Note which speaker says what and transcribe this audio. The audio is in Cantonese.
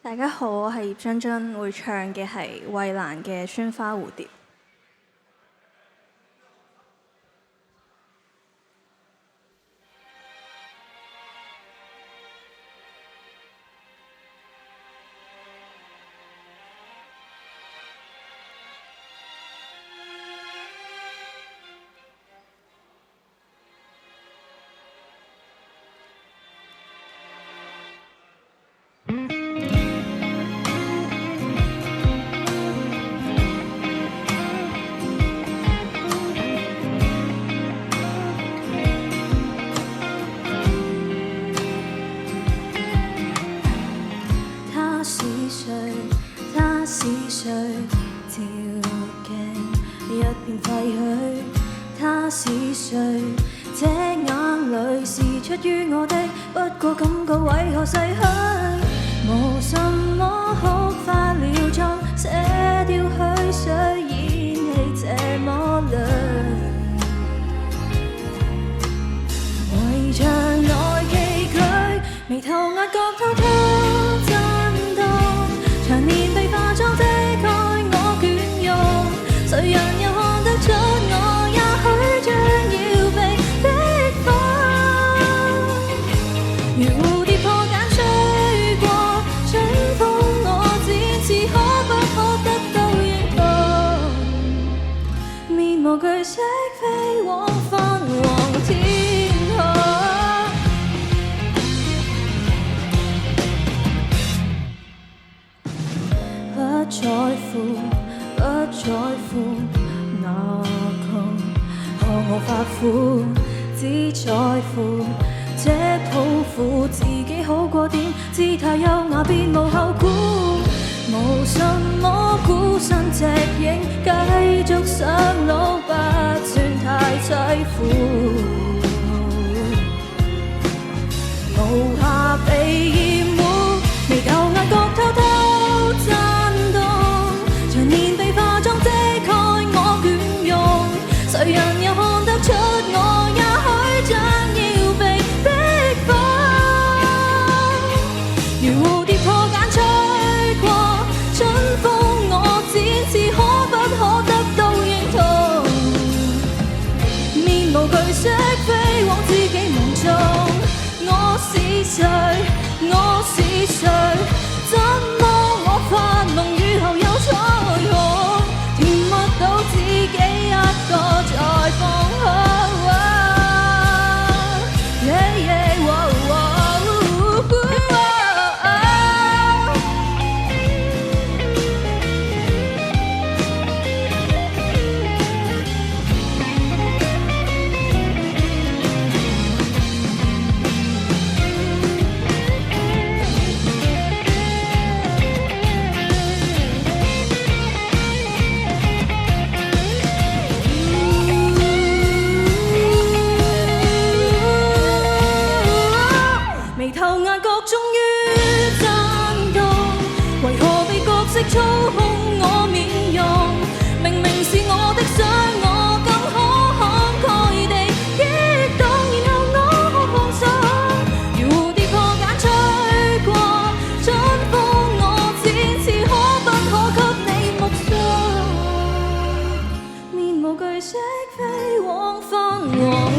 Speaker 1: 大家好，我係葉津津，會唱嘅係衛蘭嘅《酸花蝴蝶》。他是誰？照鏡一片廢墟。他是誰？這眼淚是出於我的，不過感覺為何逝去？無什麼哭花了妝，捨掉虛水，演戲這麼累。圍牆內崎嶇，眉頭眼角偷偷震動。長年被化妝遮蓋我倦容，誰人又看得出我也許將要被逼瘋？如蝴蝶破繭吹過春風，我展翅可不可得到認同？面無懼色飛往繁黃天空。不在乎，不在乎那窮，看我發苦，只在乎這抱負自己好過點，姿態優雅別無後顧，無什麼孤身隻影，繼續上路不算太淒苦，無暇被厭惡，眉頭眼角偷偷震動，長年被化妝遮蓋我倦容，誰人又看得出我也許將要被逼瘋？如蝴蝶破繭吹過春風，我展翅可不可得到認同？面無懼色飛往自己夢中。我是誰？我是誰？怎麼我發夢雨後有彩虹，甜蜜到自己一個在放空。眉頭眼角終於震動，為何被角色操控我面容？明明是我的想，我更可慷慨地激動，然後我可放手。如蝴蝶破繭吹過春風，我展翅可不可給你目送？面無懼色飛往繁黃。